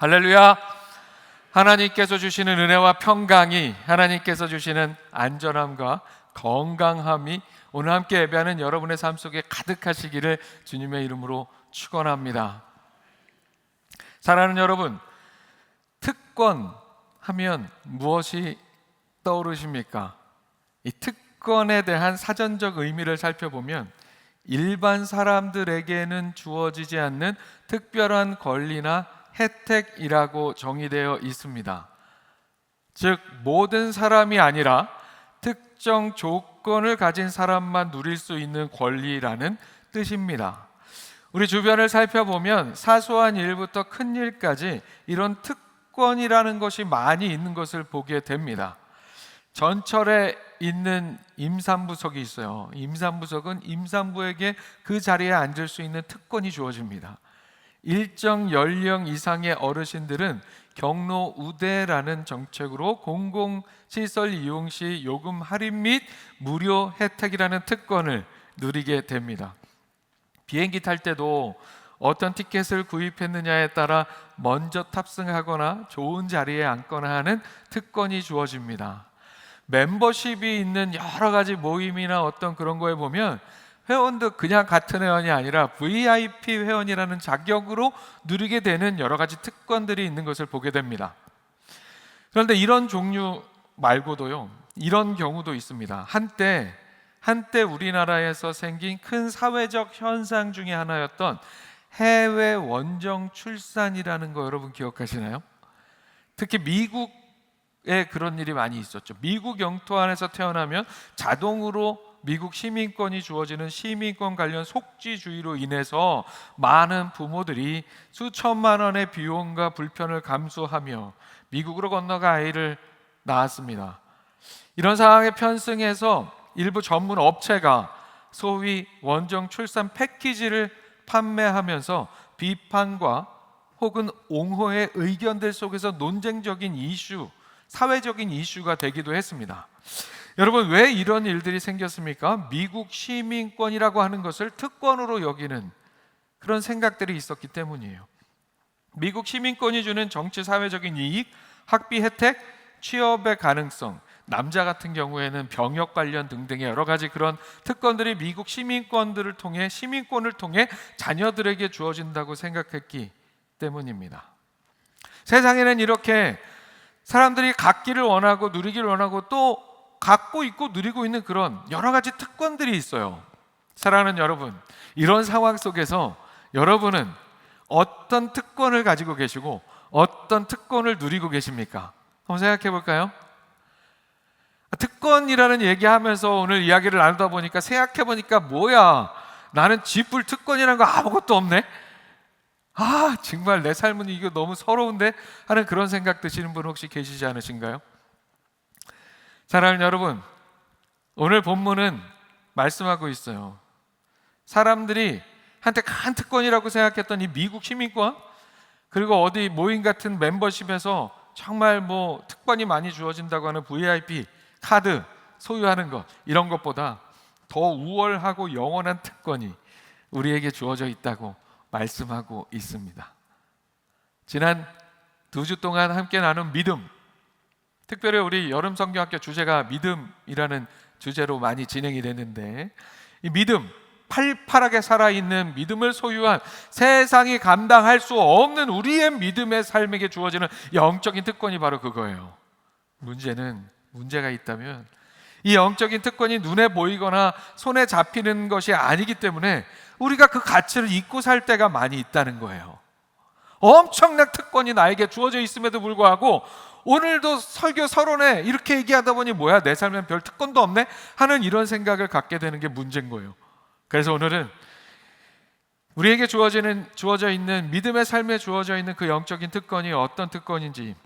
할렐루야. 하나님께서 주시는 은혜와 평강이, 하나님께서 주시는 안전함과 건강함이 오늘 함께 예배하는 여러분의 삶 속에 가득하시기를 주님의 이름으로 축원합니다. 사랑하는 여러분, 특권 하면 무엇이 떠오르십니까? 이 특권에 대한 사전적 의미를 살펴보면 일반 사람들에게는 주어지지 않는 특별한 권리나 혜택이라고 정의되어 있습니다. 즉, 모든 사람이 아니라 특정 조건을 가진 사람만 누릴 수 있는 권리라는 뜻입니다. 우리 주변을 살펴보면 사소한 일부터 큰 일까지 이런 특권이라는 것이 많이 있는 것을 보게 됩니다. 전철에 있는 임산부석이 있어요. 임산부석은 임산부에게 그 자리에 앉을 수 있는 특권이 주어집니다. 일정 연령 이상의 어르신들은 경로 우대라는 정책으로 공공시설 이용 시 요금 할인 및 무료 혜택이라는 특권을 누리게 됩니다. 비행기 탈 때도 어떤 티켓을 구입했느냐에 따라 먼저 탑승하거나 좋은 자리에 앉거나 하는 특권이 주어집니다. 멤버십이 있는 여러 가지 모임이나 어떤 그런 거에 보면 회원도 그냥 같은 회원이 아니라 VIP 회원이라는 자격으로 누리게 되는 여러 가지 특권들이 있는 것을 보게 됩니다. 그런데 이런 종류 말고도요, 이런 경우도 있습니다. 한때 우리나라에서 생긴 큰 사회적 현상 중에 하나였던 해외 원정 출산이라는 거 여러분 기억하시나요? 특히 미국에 그런 일이 많이 있었죠. 미국 영토 안에서 태어나면 자동으로 미국 시민권이 주어지는 시민권 관련 속지주의로 인해서 많은 부모들이 수천만 원의 비용과 불편을 감수하며 미국으로 건너가 아이를 낳았습니다. 이런 상황에 편승해서 일부 전문 업체가 소위 원정 출산 패키지를 판매하면서 비판과 혹은 옹호의 의견들 속에서 논쟁적인 이슈, 사회적인 이슈가 되기도 했습니다. 여러분, 왜 이런 일들이 생겼습니까? 미국 시민권이라고 하는 것을 특권으로 여기는 그런 생각들이 있었기 때문이에요. 미국 시민권이 주는 정치 사회적인 이익, 학비 혜택, 취업의 가능성, 남자 같은 경우에는 병역 관련 등등의 여러 가지 그런 특권들이 미국 시민권을 통해 자녀들에게 주어진다고 생각했기 때문입니다. 세상에는 이렇게 사람들이 갖기를 원하고 누리기를 원하고 또 갖고 있고 누리고 있는 그런 여러 가지 특권들이 있어요. 사랑하는 여러분, 이런 상황 속에서 여러분은 어떤 특권을 가지고 계시고 어떤 특권을 누리고 계십니까? 한번 생각해 볼까요? 특권이라는 얘기하면서 오늘 이야기를 나누다 보니까 생각해 보니까 뭐야, 나는 쥐뿔 특권이라는 거 아무것도 없네. 정말 내 삶은 이거 너무 서러운데 하는 그런 생각 드시는 분 혹시 계시지 않으신가요? 사랑하는 여러분, 오늘 본문은 말씀하고 있어요. 사람들이 한때 큰 특권이라고 생각했던 이 미국 시민권, 그리고 어디 모임 같은 멤버십에서 정말 특권이 많이 주어진다고 하는 VIP 카드 소유하는 것, 이런 것보다 더 우월하고 영원한 특권이 우리에게 주어져 있다고 말씀하고 있습니다. 지난 2주 동안 함께 나눈 믿음, 특별히 우리 여름 성경학교 주제가 믿음이라는 주제로 많이 진행이 됐는데, 이 믿음, 팔팔하게 살아있는 믿음을 소유한 세상이 감당할 수 없는 우리의 믿음의 삶에게 주어지는 영적인 특권이 바로 그거예요. 문제가 있다면 이 영적인 특권이 눈에 보이거나 손에 잡히는 것이 아니기 때문에 우리가 그 가치를 잊고 살 때가 많이 있다는 거예요. 엄청난 특권이 나에게 주어져 있음에도 불구하고 오늘도 설교 서론에 이렇게 얘기하다 보니 뭐야, 내 삶엔 별 특권도 없네 하는 이런 생각을 갖게 되는 게 문제인 거예요. 그래서 오늘은 우리에게 주어져 있는 믿음의 삶에 주어져 있는 그 영적인 특권이 어떤 특권인지,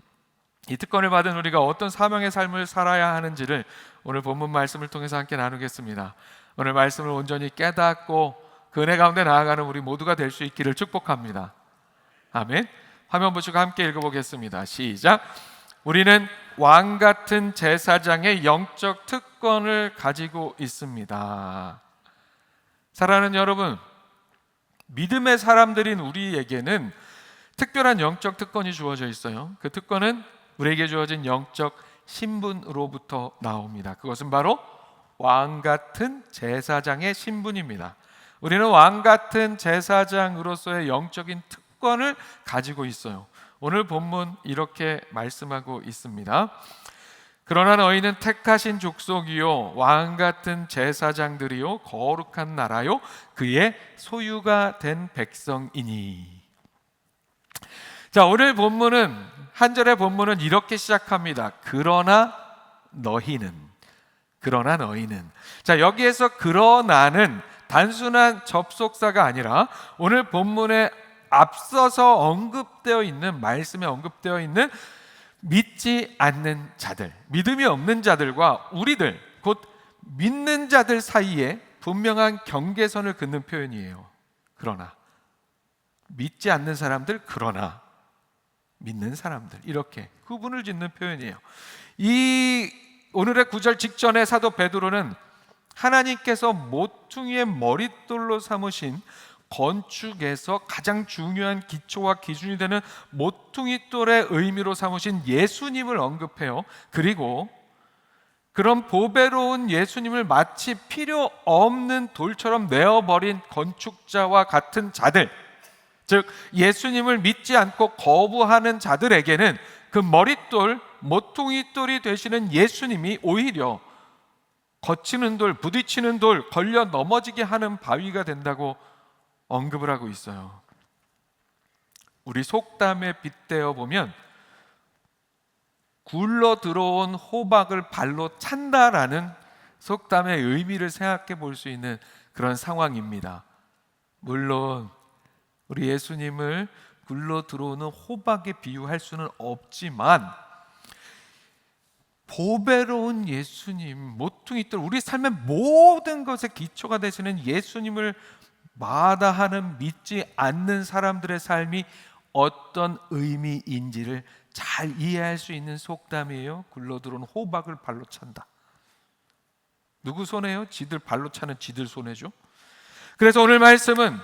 이 특권을 받은 우리가 어떤 사명의 삶을 살아야 하는지를 오늘 본문 말씀을 통해서 함께 나누겠습니다. 오늘 말씀을 온전히 깨닫고 그 은혜 가운데 나아가는 우리 모두가 될 수 있기를 축복합니다. 아멘. 화면 보시고 함께 읽어보겠습니다. 시작. 우리는 왕 같은 제사장의 영적 특권을 가지고 있습니다. 사랑하는 여러분, 믿음의 사람들인 우리에게는 특별한 영적 특권이 주어져 있어요. 그 특권은 우리에게 주어진 영적 신분으로부터 나옵니다. 그것은 바로 왕 같은 제사장의 신분입니다. 우리는 왕 같은 제사장으로서의 영적인 특권을 가지고 있어요. 오늘 본문 이렇게 말씀하고 있습니다. 그러나 너희는 택하신 족속이요 왕 같은 제사장들이요 거룩한 나라요 그의 소유가 된 백성이니. 자, 오늘 본문은 한 절의 본문은 이렇게 시작합니다. 그러나 너희는. 자, 여기에서 그러나는 단순한 접속사가 아니라 오늘 본문에 앞서서 언급되어 있는 말씀에 언급되어 있는 믿지 않는 자들, 믿음이 없는 자들과 우리들, 곧 믿는 자들 사이에 분명한 경계선을 긋는 표현이에요. 그러나 믿지 않는 사람들, 그러나 믿는 사람들, 이렇게 구분을 짓는 표현이에요. 이 오늘의 구절 직전에 사도 베드로는 하나님께서 모퉁이의 머릿돌로 삼으신 건축에서 가장 중요한 기초와 기준이 되는 모퉁이돌의 의미로 삼으신 예수님을 언급해요. 그리고 그런 보배로운 예수님을 마치 필요 없는 돌처럼 내어버린 건축자와 같은 자들, 즉 예수님을 믿지 않고 거부하는 자들에게는 그 머릿돌, 모퉁이돌이 되시는 예수님이 오히려 거치는 돌, 부딪히는 돌, 걸려 넘어지게 하는 바위가 된다고 언급을 하고 있어요. 우리 속담에 빗대어 보면 굴러 들어온 호박을 발로 찬다라는 속담의 의미를 생각해 볼 수 있는 그런 상황입니다. 물론 우리 예수님을 굴러 들어오는 호박에 비유할 수는 없지만 보배로운 예수님, 모퉁이돌, 우리 삶의 모든 것의 기초가 되시는 예수님을 마다하는 믿지 않는 사람들의 삶이 어떤 의미인지를 잘 이해할 수 있는 속담이에요. 굴러들어온 호박을 발로 찬다. 누구 손해요? 지들 발로 차는 지들 손해죠. 그래서 오늘 말씀은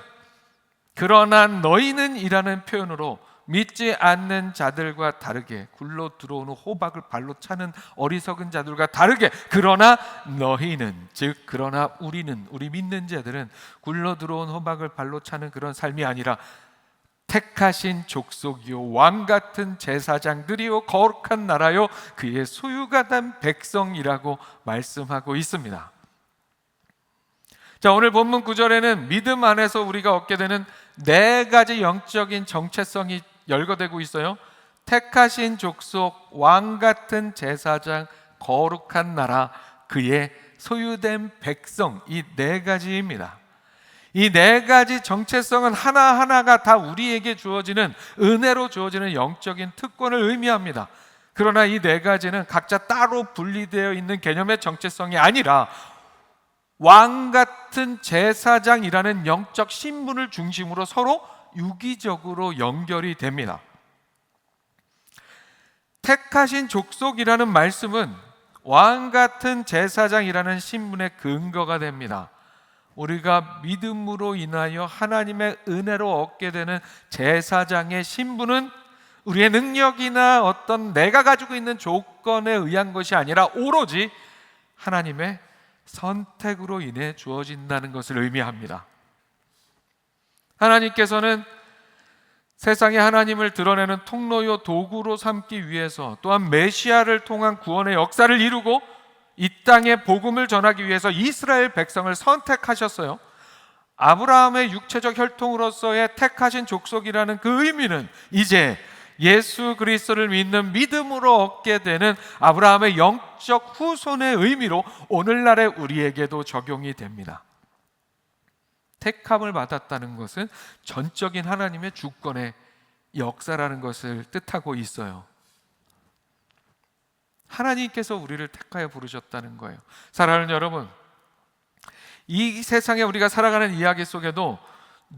그러나 너희는 이라는 표현으로 믿지 않는 자들과 다르게, 굴러 들어오는 호박을 발로 차는 어리석은 자들과 다르게, 그러나 너희는, 즉 그러나 우리는, 우리 믿는 자들은 굴러 들어온 호박을 발로 차는 그런 삶이 아니라 택하신 족속이요 왕 같은 제사장들이요 거룩한 나라요 그의 소유가 된 백성이라고 말씀하고 있습니다. 자, 오늘 본문 9절에는 믿음 안에서 우리가 얻게 되는 네 가지 영적인 정체성이 열거되고 있어요. 택하신 족속, 왕 같은 제사장, 거룩한 나라, 그의 소유된 백성, 이 네 가지입니다. 이 네 가지 정체성은 하나하나가 다 우리에게 주어지는, 은혜로 주어지는 영적인 특권을 의미합니다. 그러나 이 네 가지는 각자 따로 분리되어 있는 개념의 정체성이 아니라 왕 같은 제사장이라는 영적 신분을 중심으로 서로 유기적으로 연결이 됩니다. 택하신 족속이라는 말씀은 왕 같은 제사장이라는 신분의 근거가 됩니다. 우리가 믿음으로 인하여 하나님의 은혜로 얻게 되는 제사장의 신분은 우리의 능력이나 어떤 내가 가지고 있는 조건에 의한 것이 아니라 오로지 하나님의 선택으로 인해 주어진다는 것을 의미합니다. 하나님께서는 세상에 하나님을 드러내는 통로요 도구로 삼기 위해서, 또한 메시아를 통한 구원의 역사를 이루고 이 땅에 복음을 전하기 위해서 이스라엘 백성을 선택하셨어요. 아브라함의 육체적 혈통으로서의 택하신 족속이라는 그 의미는 이제 예수 그리스도를 믿는 믿음으로 얻게 되는 아브라함의 영적 후손의 의미로 오늘날의 우리에게도 적용이 됩니다. 택함을 받았다는 것은 전적인 하나님의 주권의 역사라는 것을 뜻하고 있어요. 하나님께서 우리를 택하여 부르셨다는 거예요. 사랑하는 여러분, 이 세상에 우리가 살아가는 이야기 속에도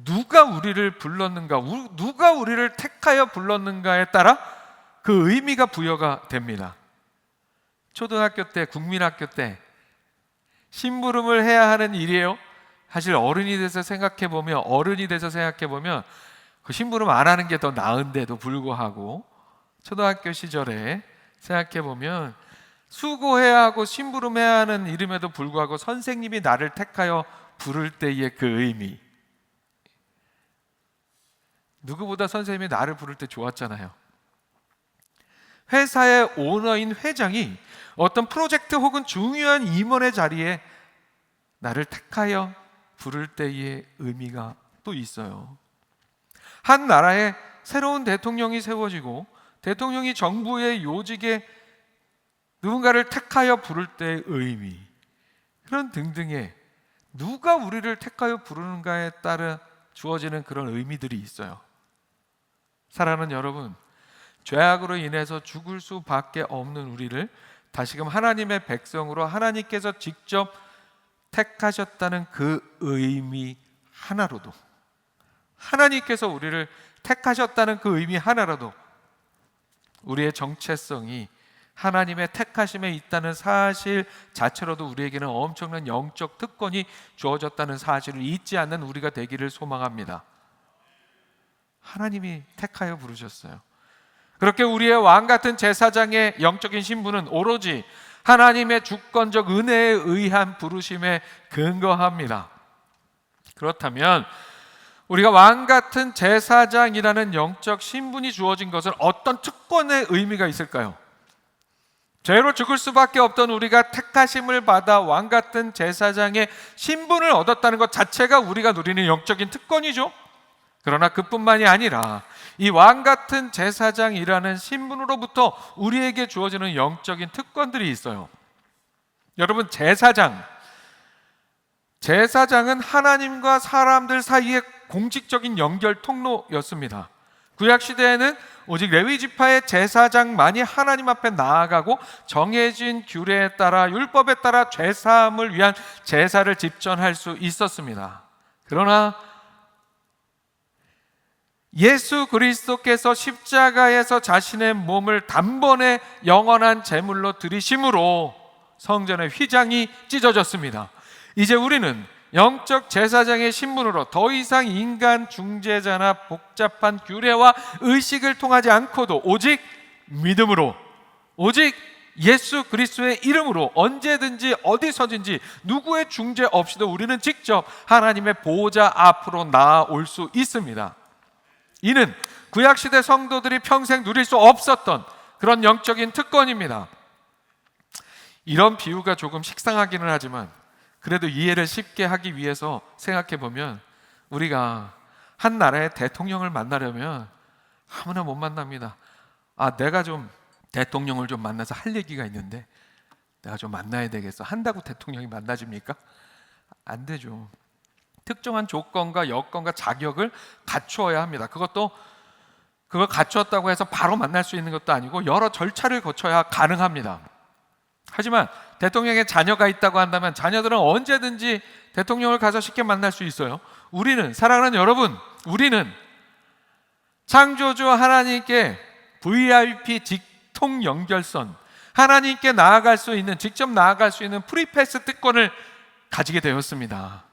누가 우리를 불렀는가, 누가 우리를 택하여 불렀는가에 따라 그 의미가 부여가 됩니다. 초등학교 때, 국민학교 때 심부름을 해야 하는 일이에요. 사실 어른이 돼서 생각해 보면 그 심부름 안 하는 게 더 나은데도 불구하고 초등학교 시절에 생각해 보면 수고해야 하고 심부름해야 하는 일임에도 불구하고 선생님이 나를 택하여 부를 때의 그 의미, 누구보다 선생님이 나를 부를 때 좋았잖아요. 회사의 오너인 회장이 어떤 프로젝트 혹은 중요한 임원의 자리에 나를 택하여 부를 때의 의미가 또 있어요. 한 나라에 새로운 대통령이 세워지고 대통령이 정부의 요직에 누군가를 택하여 부를 때의 의미, 그런 등등의 누가 우리를 택하여 부르는가에 따라 주어지는 그런 의미들이 있어요. 사랑하는 여러분, 죄악으로 인해서 죽을 수밖에 없는 우리를 다시금 하나님의 백성으로 하나님께서 직접 택하셨다는 그 의미 하나로도, 하나님께서 우리를 택하셨다는 그 의미 하나로도 우리의 정체성이 하나님의 택하심에 있다는 사실 자체로도 우리에게는 엄청난 영적 특권이 주어졌다는 사실을 잊지 않는 우리가 되기를 소망합니다. 하나님이 택하여 부르셨어요. 그렇게 우리의 왕같은 제사장의 영적인 신분은 오로지 하나님의 주권적 은혜에 의한 부르심에 근거합니다. 그렇다면 우리가 왕같은 제사장이라는 영적 신분이 주어진 것은 어떤 특권의 의미가 있을까요? 죄로 죽을 수밖에 없던 우리가 택하심을 받아 왕같은 제사장의 신분을 얻었다는 것 자체가 우리가 누리는 영적인 특권이죠. 그러나 그뿐만이 아니라 이 왕같은 제사장이라는 신분으로부터 우리에게 주어지는 영적인 특권들이 있어요. 여러분, 제사장은 하나님과 사람들 사이의 공식적인 연결 통로였습니다. 구약 시대에는 오직 레위 지파의 제사장만이 하나님 앞에 나아가고 정해진 규례에 따라 율법에 따라 죄 사함을 위한 제사를 집전할 수 있었습니다. 그러나 예수 그리스도께서 십자가에서 자신의 몸을 단번에 영원한 제물로 드리심으로 성전의 휘장이 찢어졌습니다. 이제 우리는 영적 제사장의 신분으로 더 이상 인간 중재자나 복잡한 규례와 의식을 통하지 않고도 오직 믿음으로, 오직 예수 그리스도의 이름으로 언제든지 어디서든지 누구의 중재 없이도 우리는 직접 하나님의 보호자 앞으로 나아올 수 있습니다. 이는 구약시대 성도들이 평생 누릴 수 없었던 그런 영적인 특권입니다. 이런 비유가 조금 식상하기는 하지만 그래도 이해를 쉽게 하기 위해서 생각해 보면, 우리가 한 나라의 대통령을 만나려면 아무나 못 만납니다. 내가 좀 대통령을 좀 만나서 할 얘기가 있는데 내가 좀 만나야 되겠어 한다고 대통령이 만나집니까? 안 되죠. 특정한 조건과 여건과 자격을 갖추어야 합니다. 그걸 갖추었다고 해서 바로 만날 수 있는 것도 아니고 여러 절차를 거쳐야 가능합니다. 하지만 대통령의 자녀가 있다고 한다면 자녀들은 언제든지 대통령을 가서 쉽게 만날 수 있어요. 우리는, 사랑하는 여러분, 우리는 창조주 하나님께 VIP 직통 연결선, 하나님께 나아갈 수 있는, 직접 나아갈 수 있는 프리패스 특권을 가지게 되었습니다.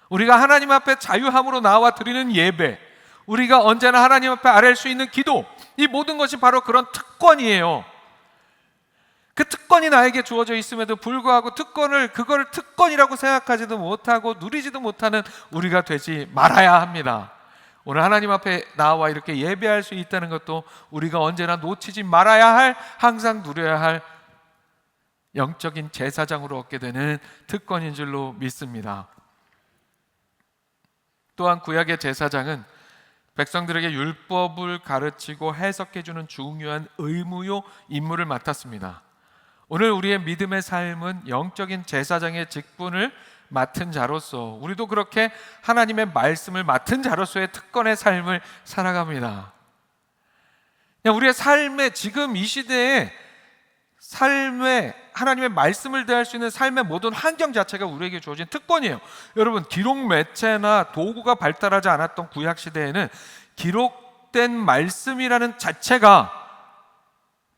우리가 하나님 앞에 자유함으로 나와 드리는 예배, 우리가 언제나 하나님 앞에 아뢰할 수 있는 기도, 이 모든 것이 바로 그런 특권이에요. 그 특권이 나에게 주어져 있음에도 불구하고 그걸 특권이라고 생각하지도 못하고 누리지도 못하는 우리가 되지 말아야 합니다. 오늘 하나님 앞에 나와 이렇게 예배할 수 있다는 것도 우리가 언제나 놓치지 말아야 할, 항상 누려야 할 영적인 제사장으로 얻게 되는 특권인 줄로 믿습니다. 또한 구약의 제사장은 백성들에게 율법을 가르치고 해석해주는 중요한 의무요 임무를 맡았습니다. 오늘 우리의 믿음의 삶은 영적인 제사장의 직분을 맡은 자로서, 우리도 그렇게 하나님의 말씀을 맡은 자로서의 특권의 삶을 살아갑니다. 그냥 우리의 삶에, 지금 이 시대에 삶에 하나님의 말씀을 대할 수 있는 삶의 모든 환경 자체가 우리에게 주어진 특권이에요. 여러분, 기록 매체나 도구가 발달하지 않았던 구약 시대에는 기록된 말씀이라는 자체가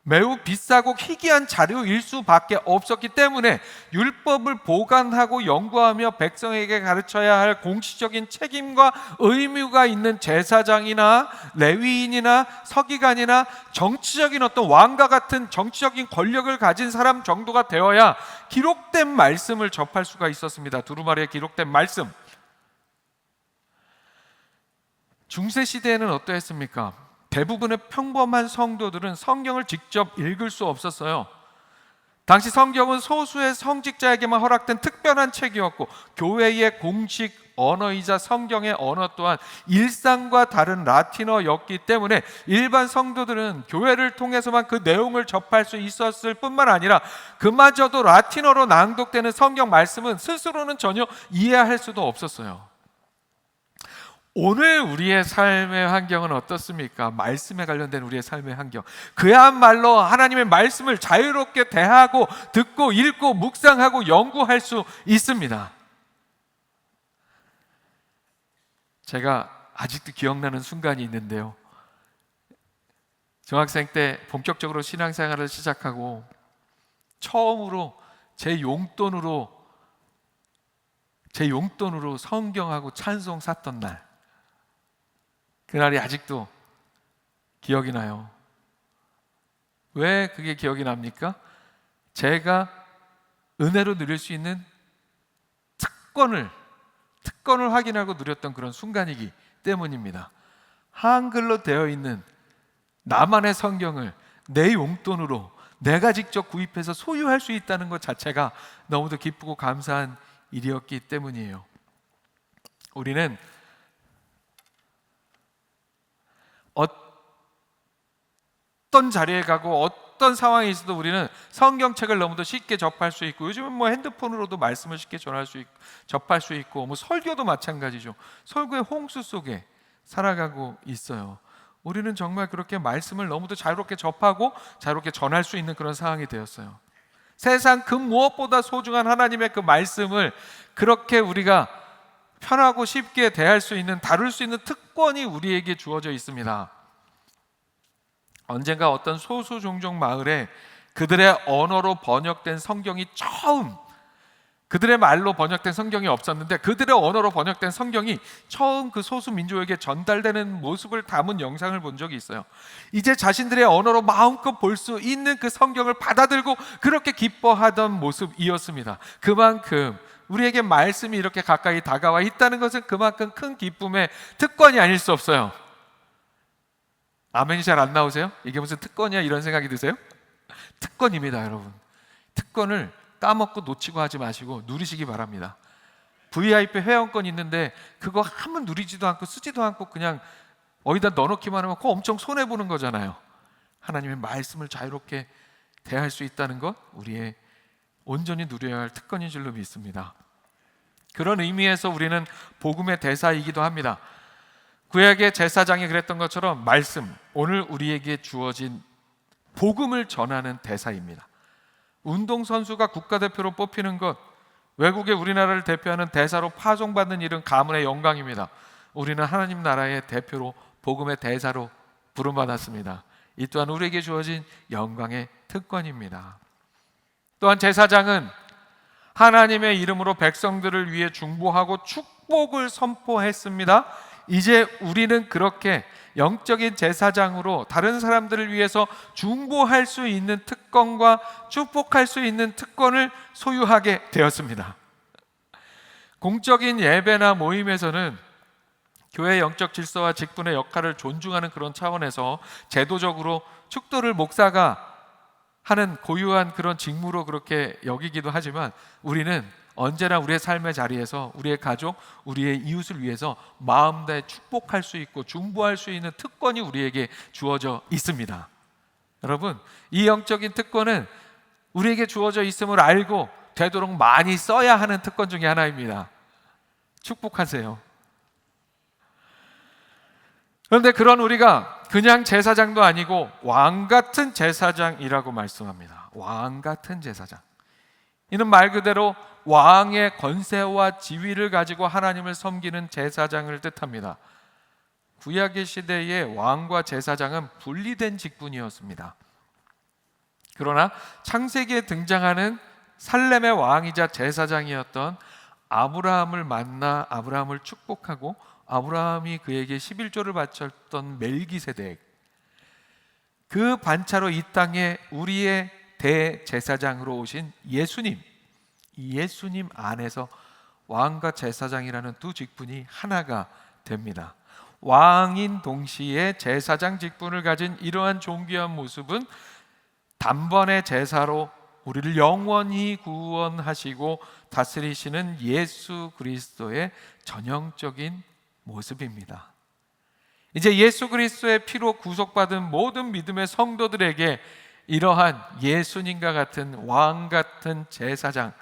매우 비싸고 희귀한 자료일 수밖에 없었기 때문에 율법을 보관하고 연구하며 백성에게 가르쳐야 할 공식적인 책임과 의무가 있는 제사장이나 레위인이나 서기관이나 정치적인 어떤 왕과 같은 정치적인 권력을 가진 사람 정도가 되어야 기록된 말씀을 접할 수가 있었습니다. 두루마리에 기록된 말씀. 중세 시대에는 어떠했습니까? 대부분의 평범한 성도들은 성경을 직접 읽을 수 없었어요. 당시 성경은 소수의 성직자에게만 허락된 특별한 책이었고, 교회의 공식 언어이자 성경의 언어 또한 일상과 다른 라틴어였기 때문에 일반 성도들은 교회를 통해서만 그 내용을 접할 수 있었을 뿐만 아니라, 그마저도 라틴어로 낭독되는 성경 말씀은 스스로는 전혀 이해할 수도 없었어요. 오늘 우리의 삶의 환경은 어떻습니까? 말씀에 관련된 우리의 삶의 환경, 그야말로 하나님의 말씀을 자유롭게 대하고 듣고 읽고 묵상하고 연구할 수 있습니다. 제가 아직도 기억나는 순간이 있는데요, 중학생 때 본격적으로 신앙생활을 시작하고 처음으로 제 용돈으로 성경하고 찬송 샀던 날, 그날이 아직도 기억이 나요. 왜 그게 기억이 납니까? 제가 은혜로 누릴 수 있는 특권을 확인하고 누렸던 그런 순간이기 때문입니다. 한글로 되어 있는 나만의 성경을 내 용돈으로 내가 직접 구입해서 소유할 수 있다는 것 자체가 너무도 기쁘고 감사한 일이었기 때문이에요. 우리는 어떤 자리에 가고 어떤 상황에 있어도 우리는 성경책을 너무도 쉽게 접할 수 있고, 요즘은 뭐 핸드폰으로도 말씀을 쉽게 접할 수 있고, 설교도 마찬가지죠. 설교의 홍수 속에 살아가고 있어요. 우리는 정말 그렇게 말씀을 너무도 자유롭게 접하고 자유롭게 전할 수 있는 그런 상황이 되었어요. 세상 그 무엇보다 소중한 하나님의 그 말씀을 그렇게 우리가 편하고 쉽게 대할 수 있는, 다룰 수 있는 특권이 우리에게 주어져 있습니다. 언젠가 어떤 소수 종족 마을에 그들의 언어로 번역된 성경이 처음, 그들의 말로 번역된 성경이 없었는데 그들의 언어로 번역된 성경이 처음 그 소수 민족에게 전달되는 모습을 담은 영상을 본 적이 있어요. 이제 자신들의 언어로 마음껏 볼 수 있는 그 성경을 받아들고 그렇게 기뻐하던 모습이었습니다. 그만큼 우리에게 말씀이 이렇게 가까이 다가와 있다는 것은 그만큼 큰 기쁨의 특권이 아닐 수 없어요. 아멘이 잘 안 나오세요? 이게 무슨 특권이야 이런 생각이 드세요? 특권입니다, 여러분. 특권을 까먹고 놓치고 하지 마시고 누리시기 바랍니다. VIP 회원권 있는데 그거 한번 누리지도 않고 쓰지도 않고 그냥 어디다 넣어놓기만 하면 그거 엄청 손해보는 거잖아요. 하나님의 말씀을 자유롭게 대할 수 있다는 것, 우리의 온전히 누려야 할 특권인 줄로 믿습니다. 그런 의미에서 우리는 복음의 대사이기도 합니다. 구약의 제사장이 그랬던 것처럼 말씀, 오늘 우리에게 주어진 복음을 전하는 대사입니다. 운동선수가 국가대표로 뽑히는 것, 외국의 우리나라를 대표하는 대사로 파송받는 일은 가문의 영광입니다. 우리는 하나님 나라의 대표로 복음의 대사로 부름받았습니다. 이 또한 우리에게 주어진 영광의 특권입니다. 또한 제사장은 하나님의 이름으로 백성들을 위해 중보하고 축복을 선포했습니다. 이제 우리는 그렇게 영적인 제사장으로 다른 사람들을 위해서 중보할 수 있는 특권과 축복할 수 있는 특권을 소유하게 되었습니다. 공적인 예배나 모임에서는 교회의 영적 질서와 직분의 역할을 존중하는 그런 차원에서 제도적으로 축도를 목사가 하는 고유한 그런 직무로 그렇게 여기기도 하지만, 우리는 언제나 우리의 삶의 자리에서 우리의 가족, 우리의 이웃을 위해서 마음 다해 축복할 수 있고 중보할 수 있는 특권이 우리에게 주어져 있습니다. 여러분, 이 영적인 특권은 우리에게 주어져 있음을 알고 되도록 많이 써야 하는 특권 중에 하나입니다. 축복하세요. 그런데 그런 우리가 그냥 제사장도 아니고 왕 같은 제사장이라고 말씀합니다. 왕 같은 제사장. 이는 말 그대로 왕의 권세와 지위를 가지고 하나님을 섬기는 제사장을 뜻합니다. 구약의 시대에 왕과 제사장은 분리된 직분이었습니다. 그러나 창세기에 등장하는 살렘의 왕이자 제사장이었던 아브라함을 만나 아브라함을 축복하고 아브라함이 그에게 11조를 바쳤던 멜기세덱, 그 반차로 이 땅에 우리의 대제사장으로 오신 예수님, 이 예수님 안에서 왕과 제사장이라는 두 직분이 하나가 됩니다. 왕인 동시에 제사장 직분을 가진 이러한 존귀한 모습은 단번의 제사로 우리를 영원히 구원하시고 다스리시는 예수 그리스도의 전형적인 모습입니다. 이제 예수 그리스도의 피로 구속받은 모든 믿음의 성도들에게 이러한 예수님과 같은 왕 같은 제사장,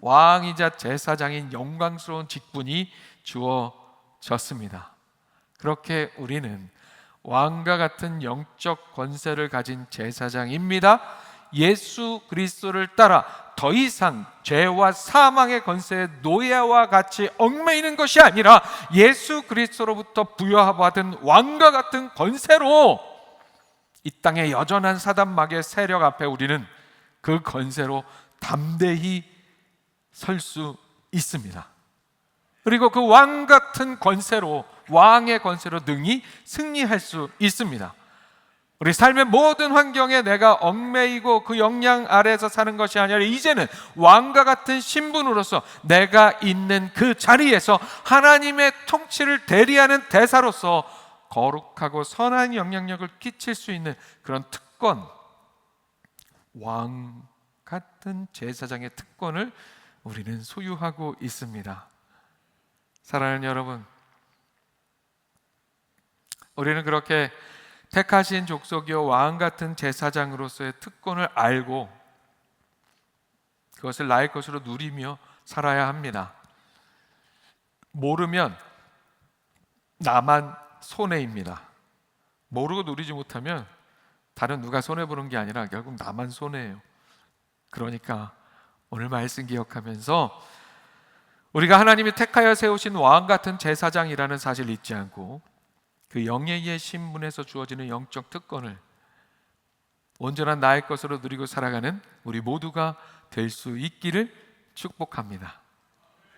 왕이자 제사장인 영광스러운 직분이 주어졌습니다. 그렇게 우리는 왕과 같은 영적 권세를 가진 제사장입니다. 예수 그리스도를 따라 더 이상 죄와 사망의 권세의 노예와 같이 얽매이는 것이 아니라 예수 그리스도로부터 부여받은 왕과 같은 권세로 이 땅의 여전한 사단마귀의 세력 앞에 우리는 그 권세로 담대히 설 수 있습니다. 그리고 그 왕 같은 권세로, 왕의 권세로 능히 승리할 수 있습니다. 우리 삶의 모든 환경에 내가 얽매이고 그 영향 아래에서 사는 것이 아니라 이제는 왕과 같은 신분으로서 내가 있는 그 자리에서 하나님의 통치를 대리하는 대사로서 거룩하고 선한 영향력을 끼칠 수 있는 그런 특권, 왕 같은 제사장의 특권을 우리는 소유하고 있습니다. 사랑하는 여러분, 우리는 그렇게 택하신 족속이요 왕 같은 제사장으로서의 특권을 알고 그것을 나의 것으로 누리며 살아야 합니다. 모르면 나만 손해입니다. 모르고 누리지 못하면 다른 누가 손해보는 게 아니라 결국 나만 손해예요. 그러니까 오늘 말씀 기억하면서 우리가 하나님이 택하여 세우신 왕 같은 제사장이라는 사실을 잊지 않고 그 영예의 신분에서 주어지는 영적 특권을 온전한 나의 것으로 누리고 살아가는 우리 모두가 될 수 있기를 축복합니다.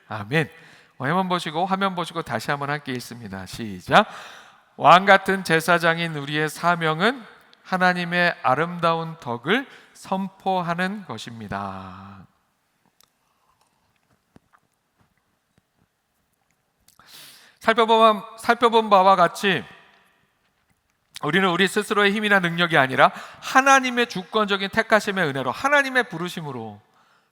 아멘. 화면 보시고 다시 한번 함께 읽습니다. 시작. 왕 같은 제사장인 우리의 사명은 하나님의 아름다운 덕을 선포하는 것입니다. 살펴본 바와 같이 우리는 우리 스스로의 힘이나 능력이 아니라 하나님의 주권적인 택하심의 은혜로, 하나님의 부르심으로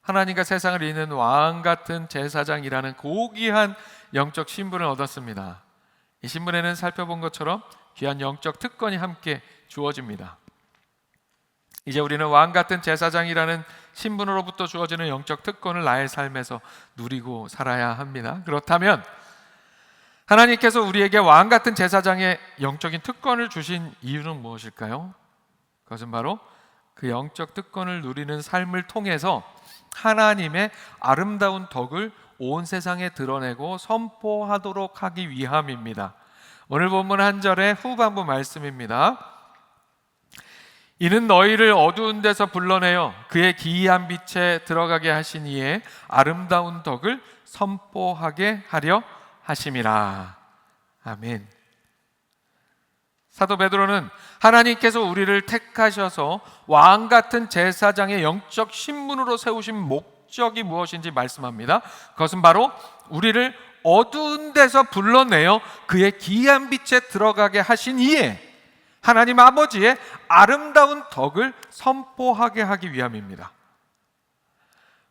하나님과 세상을 잇는 왕 같은 제사장이라는 고귀한 영적 신분을 얻었습니다. 이 신분에는 살펴본 것처럼 귀한 영적 특권이 함께 주어집니다. 이제 우리는 왕 같은 제사장이라는 신분으로부터 주어지는 영적 특권을 나의 삶에서 누리고 살아야 합니다. 그렇다면 하나님께서 우리에게 왕 같은 제사장의 영적인 특권을 주신 이유는 무엇일까요? 그것은 바로 그 영적 특권을 누리는 삶을 통해서 하나님의 아름다운 덕을 온 세상에 드러내고 선포하도록 하기 위함입니다. 오늘 본문 한 절의 후반부 말씀입니다. 이는 너희를 어두운 데서 불러내어 그의 기이한 빛에 들어가게 하신 이의 아름다운 덕을 선포하게 하려 하심이라. 아멘. 사도 베드로는 하나님께서 우리를 택하셔서 왕 같은 제사장의 영적 신분으로 세우신 목적이 무엇인지 말씀합니다. 그것은 바로 우리를 어두운 데서 불러내어 그의 기이한 빛에 들어가게 하신 이에 하나님 아버지의 아름다운 덕을 선포하게 하기 위함입니다.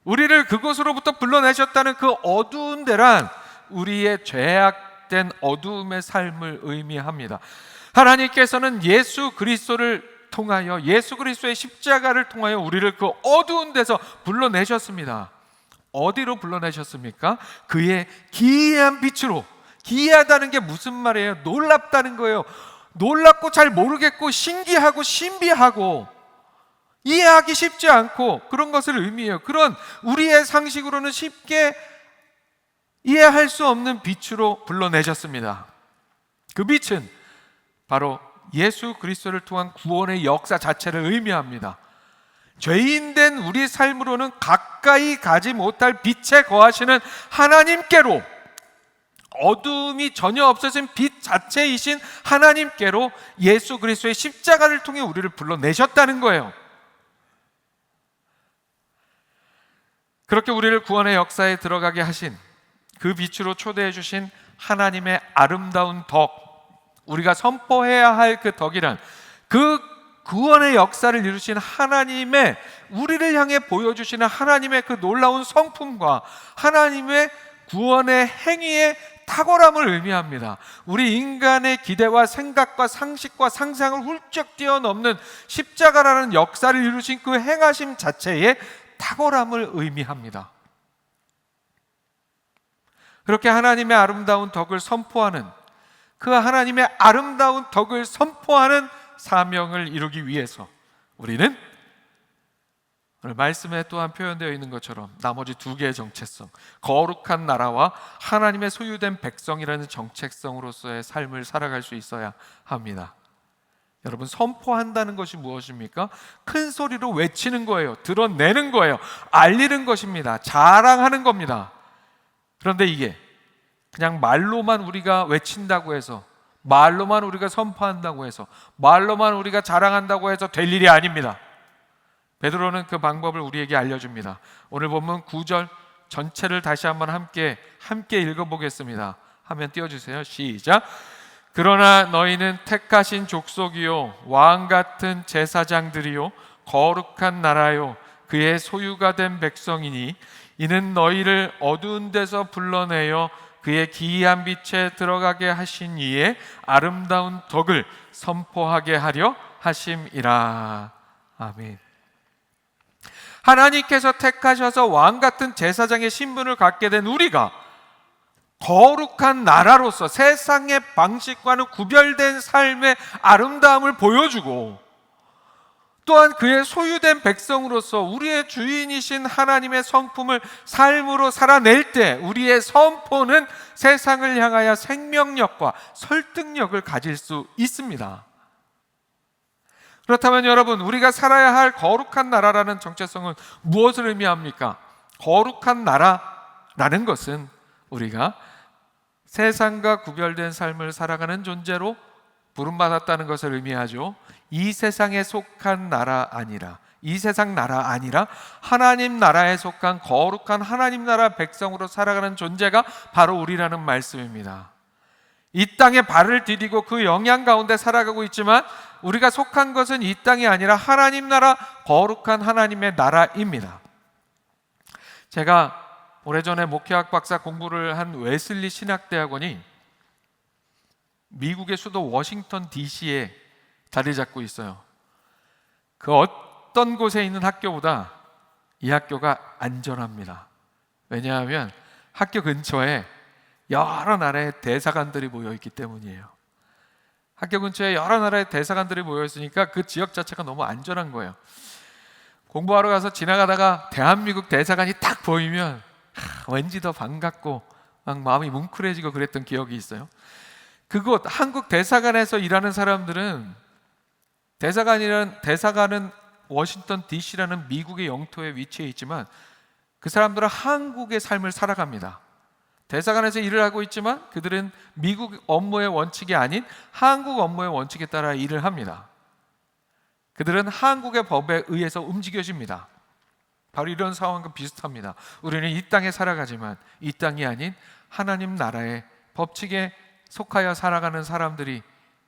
우리를 그곳으로부터 불러내셨다는 그 어두운 데란 우리의 죄악된 어두움의 삶을 의미합니다. 하나님께서는 예수 그리스도를 통하여, 예수 그리스도의 십자가를 통하여 우리를 그 어두운 데서 불러내셨습니다. 어디로 불러내셨습니까? 그의 기이한 빛으로. 기이하다는 게 무슨 말이에요? 놀랍다는 거예요. 놀랍고 잘 모르겠고 신기하고 신비하고 이해하기 쉽지 않고 그런 것을 의미해요. 그런 우리의 상식으로는 쉽게 이해할 수 없는 빛으로 불러내셨습니다. 그 빛은 바로 예수 그리스도를 통한 구원의 역사 자체를 의미합니다. 죄인된 우리 삶으로는 가까이 가지 못할 빛에 거하시는 하나님께로, 어둠이 전혀 없어진 빛 자체이신 하나님께로 예수 그리스도의 십자가를 통해 우리를 불러내셨다는 거예요. 그렇게 우리를 구원의 역사에 들어가게 하신, 그 빛으로 초대해 주신 하나님의 아름다운 덕, 우리가 선포해야 할 그 덕이란, 그 구원의 역사를 이루신 하나님의, 우리를 향해 보여주시는 하나님의 그 놀라운 성품과 하나님의 구원의 행위의 탁월함을 의미합니다. 우리 인간의 기대와 생각과 상식과 상상을 훌쩍 뛰어넘는 십자가라는 역사를 이루신 그 행하심 자체의 탁월함을 의미합니다. 그렇게 하나님의 아름다운 덕을 선포하는, 그 하나님의 아름다운 덕을 선포하는 사명을 이루기 위해서 우리는 오늘 말씀에 또한 표현되어 있는 것처럼 나머지 두 개의 정체성, 거룩한 나라와 하나님의 소유된 백성이라는 정체성으로서의 삶을 살아갈 수 있어야 합니다. 여러분, 선포한다는 것이 무엇입니까? 큰 소리로 외치는 거예요. 드러내는 거예요. 알리는 것입니다. 자랑하는 겁니다. 그런데 이게 그냥 말로만 우리가 외친다고 해서, 말로만 우리가 선포한다고 해서, 말로만 우리가 자랑한다고 해서 될 일이 아닙니다. 베드로는 그 방법을 우리에게 알려줍니다. 오늘 본문 9절 전체를 다시 한번 함께 읽어보겠습니다. 화면 띄워주세요. 시작. 그러나 너희는 택하신 족속이요 왕 같은 제사장들이요 거룩한 나라요 그의 소유가 된 백성이니 이는 너희를 어두운 데서 불러내어 그의 기이한 빛에 들어가게 하신 이의 아름다운 덕을 선포하게 하려 하심이라. 아멘. 하나님께서 택하셔서 왕 같은 제사장의 신분을 갖게 된 우리가 거룩한 나라로서 세상의 방식과는 구별된 삶의 아름다움을 보여주고, 또한 그의 소유된 백성으로서 우리의 주인이신 하나님의 성품을 삶으로 살아낼 때 우리의 선포는 세상을 향하여 생명력과 설득력을 가질 수 있습니다. 그렇다면 여러분, 우리가 살아야 할 거룩한 나라라는 정체성은 무엇을 의미합니까? 거룩한 나라라는 것은 우리가 세상과 구별된 삶을 살아가는 존재로 부름받았다는 것을 의미하죠. 이 세상에 속한 나라 아니라, 이 세상 나라 아니라 하나님 나라에 속한 거룩한 하나님 나라 백성으로 살아가는 존재가 바로 우리라는 말씀입니다. 이 땅에 발을 디디고 그 영향 가운데 살아가고 있지만 우리가 속한 것은 이 땅이 아니라 하나님 나라, 거룩한 하나님의 나라입니다. 제가 오래전에 목회학 박사 공부를 한 웨슬리 신학대학원이 미국의 수도 워싱턴 DC에 자리 잡고 있어요. 그 어떤 곳에 있는 학교보다 이 학교가 안전합니다. 왜냐하면 학교 근처에 여러 나라의 대사관들이 모여 있기 때문이에요. 학교 근처에 여러 나라의 대사관들이 모여 있으니까 그 지역 자체가 너무 안전한 거예요. 공부하러 가서 지나가다가 대한민국 대사관이 딱 보이면 왠지 더 반갑고 막 마음이 뭉클해지고 그랬던 기억이 있어요. 그곳 한국 대사관에서 일하는 사람들은, 대사관은 워싱턴 DC라는 미국의 영토에 위치해 있지만 그 사람들은 한국의 삶을 살아갑니다. 대사관에서 일을 하고 있지만 그들은 미국 업무의 원칙이 아닌 한국 업무의 원칙에 따라 일을 합니다. 그들은 한국의 법에 의해서 움직여집니다. 바로 이런 상황과 비슷합니다. 우리는 이 땅에 살아가지만 이 땅이 아닌 하나님 나라의 법칙에 속하여 살아가는 사람들이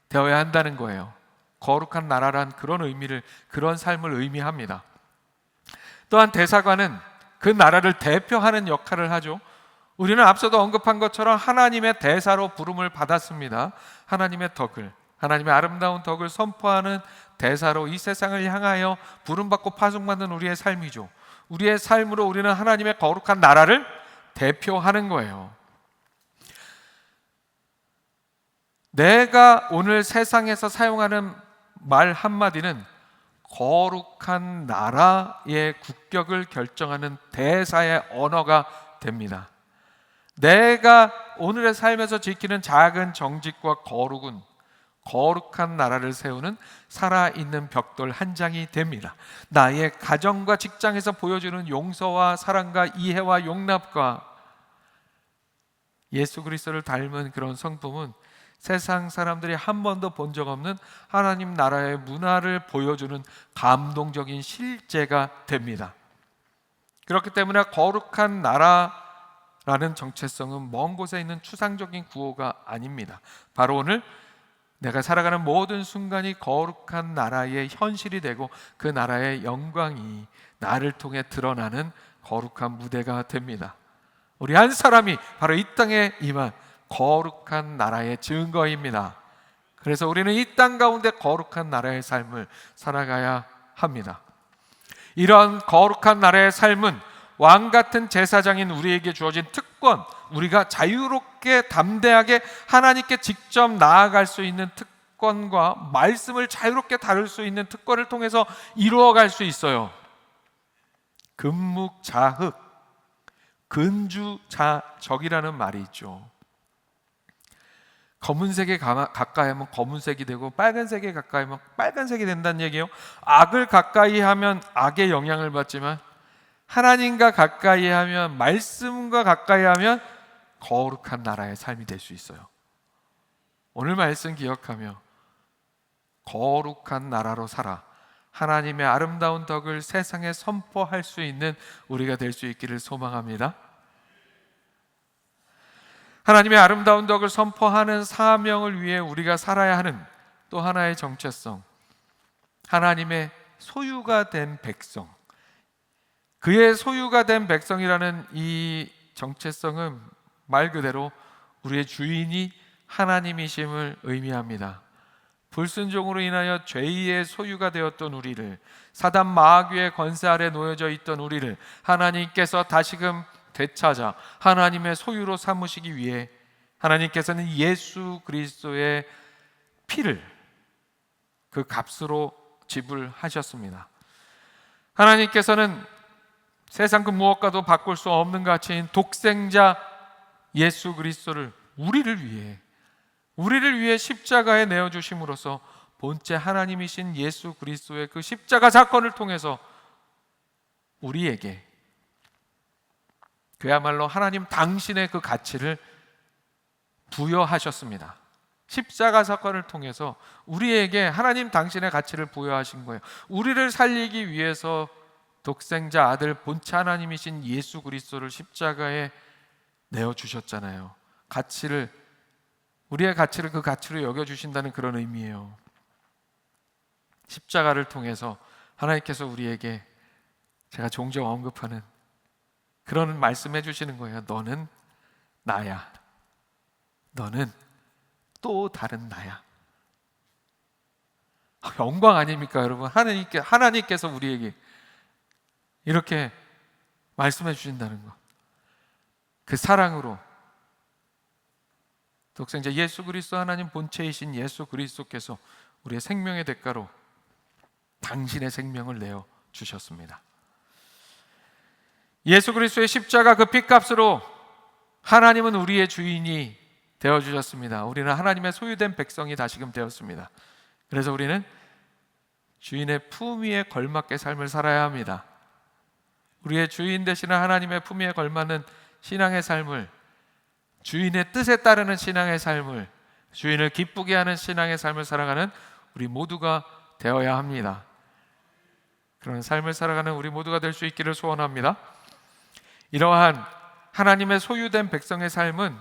되어야 한다는 거예요. 거룩한 나라란 그런 의미를, 그런 삶을 의미합니다. 또한 대사관은 그 나라를 대표하는 역할을 하죠. 우리는 앞서도 언급한 것처럼 하나님의 대사로 부름을 받았습니다. 하나님의 덕을, 하나님의 아름다운 덕을 선포하는 대사로 이 세상을 향하여 부름받고 파송받는 우리의 삶이죠. 우리의 삶으로 우리는 하나님의 거룩한 나라를 대표하는 거예요. 내가 오늘 세상에서 사용하는 말 한마디는 거룩한 나라의 국격을 결정하는 대사의 언어가 됩니다. 내가 오늘의 삶에서 지키는 작은 정직과 거룩은 거룩한 나라를 세우는 살아있는 벽돌 한 장이 됩니다. 나의 가정과 직장에서 보여주는 용서와 사랑과 이해와 용납과 예수 그리스도를 닮은 그런 성품은 세상 사람들이 한 번도 본 적 없는 하나님 나라의 문화를 보여주는 감동적인 실제가 됩니다. 그렇기 때문에 거룩한 나라라는 정체성은 먼 곳에 있는 추상적인 구호가 아닙니다. 바로 오늘 내가 살아가는 모든 순간이 거룩한 나라의 현실이 되고 그 나라의 영광이 나를 통해 드러나는 거룩한 무대가 됩니다. 우리 한 사람이 바로 이 땅에 임한 거룩한 나라의 증거입니다. 그래서 우리는 이 땅 가운데 거룩한 나라의 삶을 살아가야 합니다. 이런 거룩한 나라의 삶은 왕 같은 제사장인 우리에게 주어진 특권, 우리가 자유롭게 담대하게 하나님께 직접 나아갈 수 있는 특권과 말씀을 자유롭게 다룰 수 있는 특권을 통해서 이루어갈 수 있어요. 금묵자흑, 근주자적이라는 말이 있죠. 검은색에 가까이 하면 검은색이 되고 빨간색에 가까이 하면 빨간색이 된다는 얘기예요. 악을 가까이 하면 악의 영향을 받지만 하나님과 가까이 하면, 말씀과 가까이 하면 거룩한 나라의 삶이 될 수 있어요. 오늘 말씀 기억하며 거룩한 나라로 살아 하나님의 아름다운 덕을 세상에 선포할 수 있는 우리가 될 수 있기를 소망합니다. 하나님의 아름다운 덕을 선포하는 사명을 위해 우리가 살아야 하는 또 하나의 정체성, 하나님의 소유가 된 백성, 그의 소유가 된 백성이라는 이 정체성은 말 그대로 우리의 주인이 하나님이심을 의미합니다. 불순종으로 인하여 죄의 소유가 되었던 우리를, 사단 마귀의 권세 아래 놓여져 있던 우리를 하나님께서 다시금 되찾아 하나님의 소유로 삼으시기 위해 하나님께서는 예수 그리스도의 피를 그 값으로 지불하셨습니다. 하나님께서는 세상 그 무엇과도 바꿀 수 없는 가치인 독생자 예수 그리스도를 우리를 위해 십자가에 내어주심으로써 본체 하나님이신 예수 그리스도의 그 십자가 사건을 통해서 우리에게 그야말로 하나님 당신의 그 가치를 부여하셨습니다. 십자가 사건을 통해서 우리에게 하나님 당신의 가치를 부여하신 거예요. 우리를 살리기 위해서 독생자 아들 본체 하나님이신 예수 그리스도를 십자가에 내어주셨잖아요. 우리의 가치를 그 가치로 여겨주신다는 그런 의미예요. 십자가를 통해서 하나님께서 우리에게, 제가 종종 언급하는 그런 말씀해 주시는 거예요. 너는 나야. 너는 또 다른 나야. 영광 아닙니까, 여러분? 하나님께서 우리에게 이렇게 말씀해 주신다는 것. 그 사랑으로 독생자 예수 그리스도, 하나님 본체이신 예수 그리스도께서 우리의 생명의 대가로 당신의 생명을 내어 주셨습니다. 예수 그리스도의 십자가 그 핏값으로 하나님은 우리의 주인이 되어 주셨습니다. 우리는 하나님의 소유된 백성이 다시금 되었습니다. 그래서 우리는 주인의 품 위에 걸맞게 삶을 살아야 합니다. 우리의 주인 되시는 하나님의 품 위에 걸맞는 신앙의 삶을, 주인의 뜻에 따르는 신앙의 삶을, 주인을 기쁘게 하는 신앙의 삶을 살아가는 우리 모두가 되어야 합니다. 그런 삶을 살아가는 우리 모두가 될 수 있기를 소원합니다. 이러한 하나님의 소유된 백성의 삶은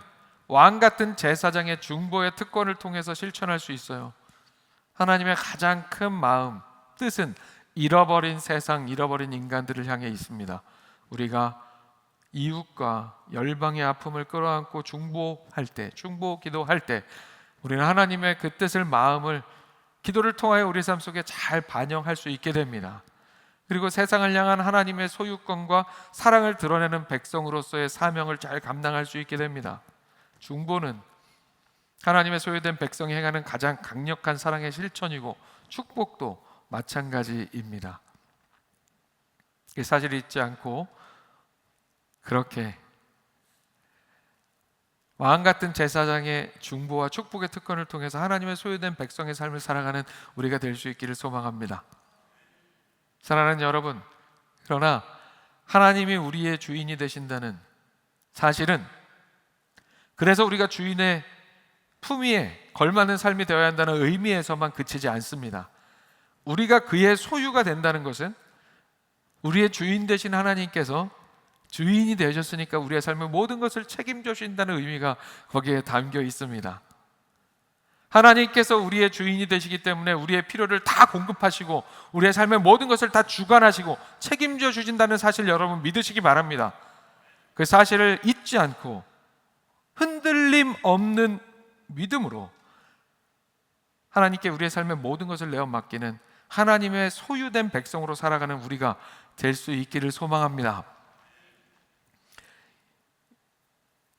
왕 같은 제사장의 중보의 특권을 통해서 실천할 수 있어요. 하나님의 가장 큰 마음, 뜻은 잃어버린 세상, 잃어버린 인간들을 향해 있습니다. 우리가 이웃과 열방의 아픔을 끌어안고 중보할 때, 중보 기도할 때 우리는 하나님의 그 뜻을, 마음을 기도를 통하여 우리 삶 속에 잘 반영할 수 있게 됩니다. 그리고 세상을 향한 하나님의 소유권과 사랑을 드러내는 백성으로서의 사명을 잘 감당할 수 있게 됩니다. 중보는 하나님의 소유된 백성이 행하는 가장 강력한 사랑의 실천이고 축복도 마찬가지입니다. 사실 잊지 않고 그렇게 왕 같은 제사장의 중보와 축복의 특권을 통해서 하나님의 소유된 백성의 삶을 살아가는 우리가 될 수 있기를 소망합니다. 사랑하는 여러분, 그러나 하나님이 우리의 주인이 되신다는 사실은, 그래서 우리가 주인의 품위에 걸맞는 삶이 되어야 한다는 의미에서만 그치지 않습니다. 우리가 그의 소유가 된다는 것은 우리의 주인 되신 하나님께서 주인이 되셨으니까 우리의 삶의 모든 것을 책임져 주신다는 의미가 거기에 담겨 있습니다. 하나님께서 우리의 주인이 되시기 때문에 우리의 필요를 다 공급하시고 우리의 삶의 모든 것을 다 주관하시고 책임져 주신다는 사실, 여러분 믿으시기 바랍니다. 그 사실을 잊지 않고 흔들림 없는 믿음으로 하나님께 우리의 삶의 모든 것을 내어 맡기는 하나님의 소유된 백성으로 살아가는 우리가 될 수 있기를 소망합니다.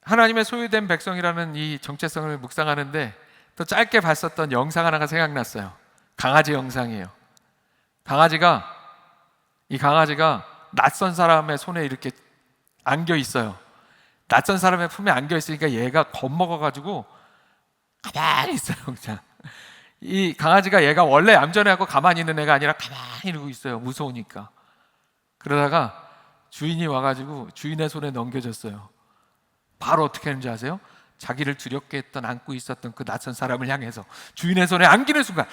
하나님의 소유된 백성이라는 이 정체성을 묵상하는데 또 짧게 봤었던 영상 하나가 생각났어요. 강아지 영상이에요. 이 강아지가 낯선 사람의 손에 이렇게 안겨 있어요. 낯선 사람의 품에 안겨 있으니까 얘가 겁먹어가지고 가만히 있어요. 그냥 이 강아지가 얘가 원래 얌전해하고 가만히 있는 애가 아니라 가만히 이러고 있어요. 무서우니까. 그러다가 주인이 와가지고 주인의 손에 넘겨줬어요. 바로 어떻게 하는지 아세요? 자기를 두렵게 했던, 안고 있었던 그 낯선 사람을 향해서 주인의 손에 안기는 순간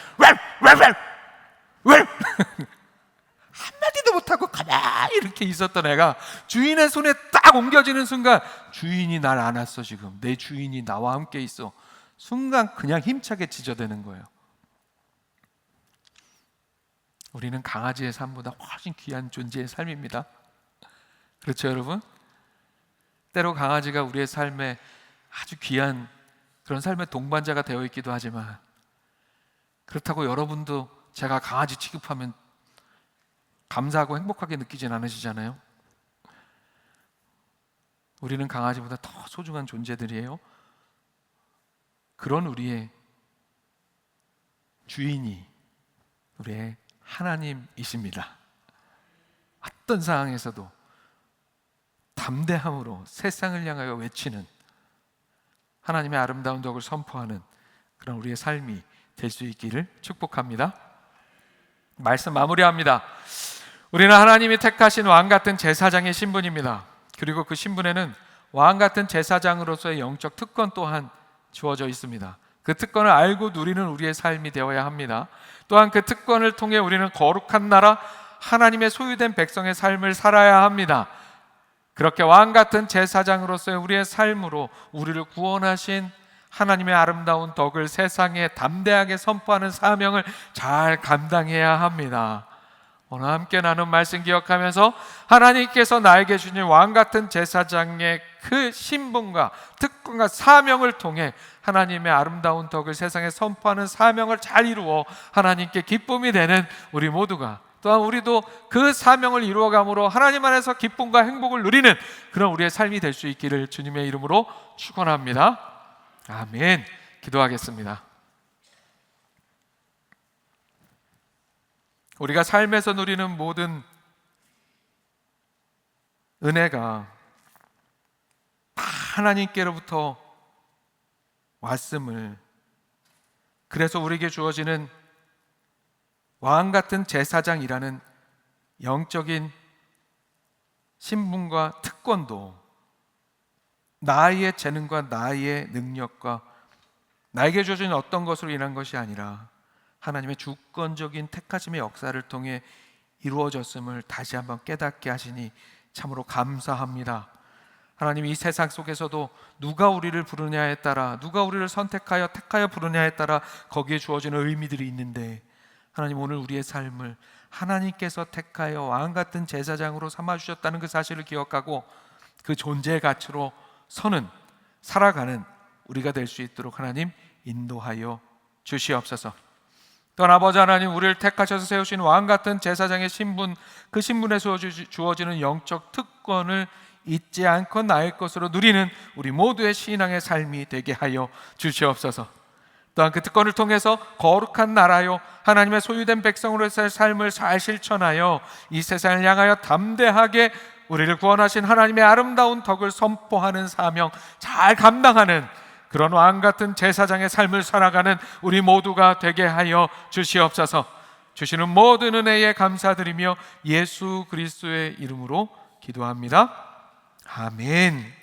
한마디도 못하고 가만히 이렇게 있었던 애가 주인의 손에 딱 옮겨지는 순간, 주인이 날 안았어. 지금 내 주인이 나와 함께 있어. 순간 그냥 힘차게 짖어대는 거예요. 우리는 강아지의 삶보다 훨씬 귀한 존재의 삶입니다. 그렇죠, 여러분? 때로 강아지가 우리의 삶에 아주 귀한 그런 삶의 동반자가 되어 있기도 하지만, 그렇다고 여러분도 제가 강아지 취급하면 감사하고 행복하게 느끼진 않으시잖아요. 우리는 강아지보다 더 소중한 존재들이에요. 그런 우리의 주인이 우리의 하나님이십니다. 어떤 상황에서도 담대함으로 세상을 향하여 외치는, 하나님의 아름다운 덕을 선포하는 그런 우리의 삶이 될 수 있기를 축복합니다. 말씀 마무리합니다. 우리는 하나님이 택하신 왕 같은 제사장의 신분입니다. 그리고 그 신분에는 왕 같은 제사장으로서의 영적 특권 또한 주어져 있습니다. 그 특권을 알고 누리는 우리의 삶이 되어야 합니다. 또한 그 특권을 통해 우리는 거룩한 나라, 하나님의 소유된 백성의 삶을 살아야 합니다. 그렇게 왕 같은 제사장으로서의 우리의 삶으로 우리를 구원하신 하나님의 아름다운 덕을 세상에 담대하게 선포하는 사명을 잘 감당해야 합니다. 오늘 함께 나눈 말씀 기억하면서 하나님께서 나에게 주신 왕 같은 제사장의 그 신분과 특권과 사명을 통해 하나님의 아름다운 덕을 세상에 선포하는 사명을 잘 이루어 하나님께 기쁨이 되는 우리 모두가, 또한 우리도 그 사명을 이루어감으로 하나님 안에서 기쁨과 행복을 누리는 그런 우리의 삶이 될 수 있기를 주님의 이름으로 축원합니다. 아멘. 기도하겠습니다. 우리가 삶에서 누리는 모든 은혜가 다 하나님께로부터 왔음을, 그래서 우리에게 주어지는 왕 같은 제사장이라는 영적인 신분과 특권도 나의 재능과 나의 능력과 나에게 주어진 어떤 것으로 인한 것이 아니라 하나님의 주권적인 택하심의 역사를 통해 이루어졌음을 다시 한번 깨닫게 하시니 참으로 감사합니다. 하나님, 이 세상 속에서도 누가 우리를 부르냐에 따라, 누가 우리를 선택하여 택하여 부르냐에 따라 거기에 주어지는 의미들이 있는데, 하나님, 오늘 우리의 삶을 하나님께서 택하여 왕 같은 제사장으로 삼아주셨다는 그 사실을 기억하고 그 존재의 가치로 서는, 살아가는 우리가 될 수 있도록 하나님 인도하여 주시옵소서. 또한 아버지 하나님, 우리를 택하셔서 세우신 왕 같은 제사장의 신분, 그 신분에서 주어지는 영적 특권을 잊지 않고 나의 것으로 누리는 우리 모두의 신앙의 삶이 되게 하여 주시옵소서. 또한 그 특권을 통해서 거룩한 나라요, 하나님의 소유된 백성으로서의 삶을 잘 실천하여 이 세상을 향하여 담대하게 우리를 구원하신 하나님의 아름다운 덕을 선포하는 사명 잘 감당하는 그런 왕같은 제사장의 삶을 살아가는 우리 모두가 되게 하여 주시옵소서. 주시는 모든 은혜에 감사드리며 예수 그리스도의 이름으로 기도합니다. 아멘.